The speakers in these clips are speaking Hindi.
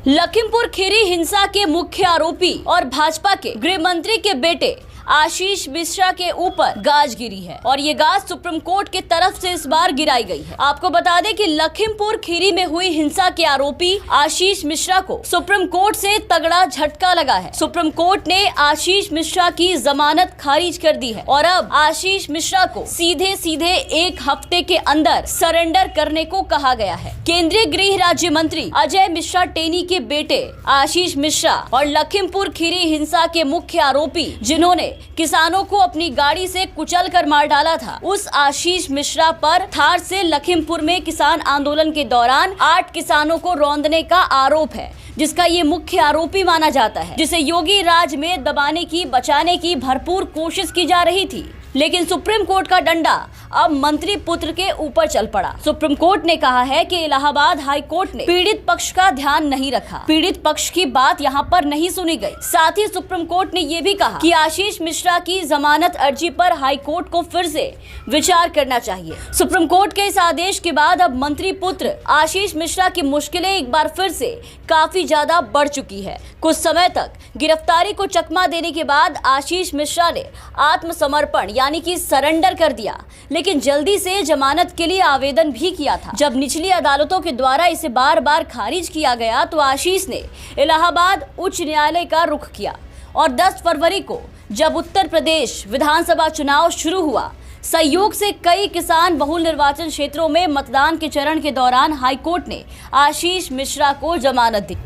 लखीमपुर खीरी हिंसा के मुख्य आरोपी और भाजपा के गृह मंत्री के बेटे आशीष मिश्रा के ऊपर गाज गिरी है और ये गाज सुप्रीम कोर्ट के तरफ से इस बार गिराई गई है। आपको बता दें कि लखीमपुर खीरी में हुई हिंसा के आरोपी आशीष मिश्रा को सुप्रीम कोर्ट से तगड़ा झटका लगा है। सुप्रीम कोर्ट ने आशीष मिश्रा की जमानत खारिज कर दी है और अब आशीष मिश्रा को सीधे सीधे 1 हफ्ते के अंदर सरेंडर करने को कहा गया है। केंद्रीय गृह राज्य मंत्री अजय मिश्रा टेनी के बेटे आशीष मिश्रा और लखीमपुर खीरी हिंसा के मुख्य आरोपी जिन्होंने किसानों को अपनी गाड़ी से कुचल कर मार डाला था, उस आशीष मिश्रा पर थार से लखीमपुर में किसान आंदोलन के दौरान 8 किसानों को रौंदने का आरोप है, जिसका ये मुख्य आरोपी माना जाता है, जिसे योगी राज में दबाने की बचाने की भरपूर कोशिश की जा रही थी। लेकिन सुप्रीम कोर्ट का डंडा अब मंत्री पुत्र के ऊपर चल पड़ा। सुप्रीम कोर्ट ने कहा है कि इलाहाबाद हाई कोर्ट ने पीड़ित पक्ष का ध्यान नहीं रखा, पीड़ित पक्ष की बात यहाँ पर नहीं सुनी गई। साथ ही सुप्रीम कोर्ट ने ये भी कहा कि आशीष मिश्रा की जमानत अर्जी पर हाई कोर्ट को फिर से विचार करना चाहिए। सुप्रीम कोर्ट के इस आदेश के बाद अब मंत्री पुत्र आशीष मिश्रा की मुश्किलें एक बार फिर से काफी ज्यादा बढ़ चुकी है। कुछ समय तक गिरफ्तारी को चकमा देने के बाद आशीष मिश्रा ने आत्मसमर्पण यानी कि सरेंडर कर दिया, लेकिन जल्दी से जमानत के लिए आवेदन भी किया था। जब निचली अदालतों के द्वारा इसे बार बार खारिज किया गया तो आशीष ने इलाहाबाद उच्च न्यायालय का रुख किया और 10 फरवरी को जब उत्तर प्रदेश विधानसभा चुनाव शुरू हुआ, सहयोग से कई किसान बहुल निर्वाचन क्षेत्रों में मतदान के चरण के दौरान हाईकोर्ट ने आशीष मिश्रा को जमानत दी।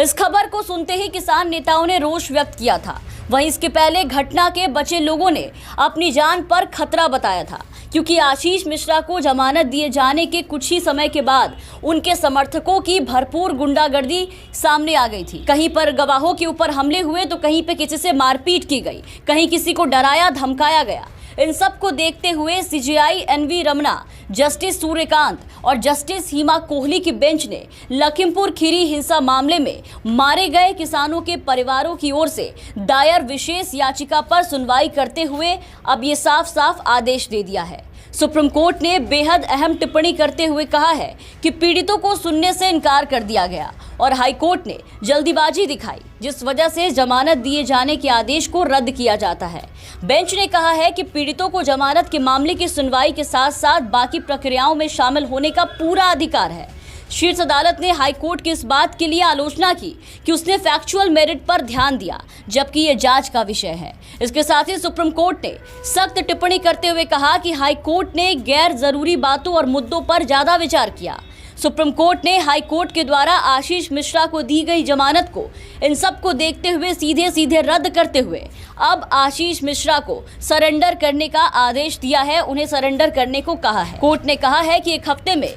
इस खबर को सुनते ही किसान नेताओं ने रोष व्यक्त किया था। वहीं इसके पहले घटना के बचे लोगों ने अपनी जान पर खतरा बताया था, क्योंकि आशीष मिश्रा को जमानत दिए जाने के कुछ ही समय के बाद उनके समर्थकों की भरपूर गुंडागर्दी सामने आ गई थी। कहीं पर गवाहों के ऊपर हमले हुए तो कहीं पे किसी से मारपीट की गई, कहीं किसी को डराया धमकाया गया। इन सब को देखते हुए CJI N V Ramana, justice Suryakant और जस्टिस हिमा कोहली की बेंच ने लखीमपुर खीरी हिंसा मामले में मारे गए किसानों के परिवारों की ओर से दायर विशेष याचिका पर सुनवाई करते हुए अब ये साफ साफ आदेश दे दिया है। सुप्रीम कोर्ट ने बेहद अहम टिप्पणी करते हुए कहा है कि पीड़ितों को सुनने से इनकार कर दिया गया और हाई कोर्ट ने जल्दीबाजी दिखाई, जिस वजह से जमानत दिए जाने के आदेश को रद्द किया जाता है। बेंच ने कहा है कि पीड़ितों को जमानत के मामले की सुनवाई के साथ साथ बाकी प्रक्रियाओं में शामिल होने का पूरा अधिकार है। शीर्ष अदालत ने हाई कोर्ट की इस बात के लिए आलोचना की कि उसने फैक्चुअल मेरिट पर ध्यान दिया, जबकि ये जांच का विषय है। इसके साथ ही सुप्रीम कोर्ट ने सख्त टिप्पणी करते हुए कहा कि हाई कोर्ट ने गैर जरूरी बातों और मुद्दों पर ज्यादा विचार किया। सुप्रीम कोर्ट ने हाई कोर्ट के द्वारा आशीष मिश्रा को दी गई जमानत को इन सब को देखते हुए सीधे सीधे रद्द करते हुए अब आशीष मिश्रा को सरेंडर करने का आदेश दिया है, उन्हें सरेंडर करने को कहा है। कोर्ट ने कहा है कि 1 हफ्ते में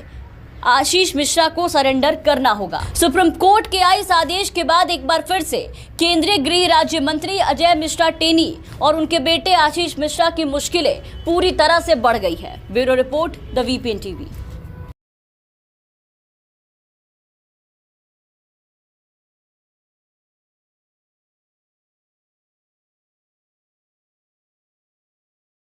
आशीष मिश्रा को सरेंडर करना होगा। सुप्रीम कोर्ट के इस आदेश के बाद एक बार फिर से केंद्रीय गृह राज्य मंत्री अजय मिश्रा टेनी और उनके बेटे आशीष मिश्रा की मुश्किलें पूरी तरह से बढ़ गई है। Bureau report, the VPN TV.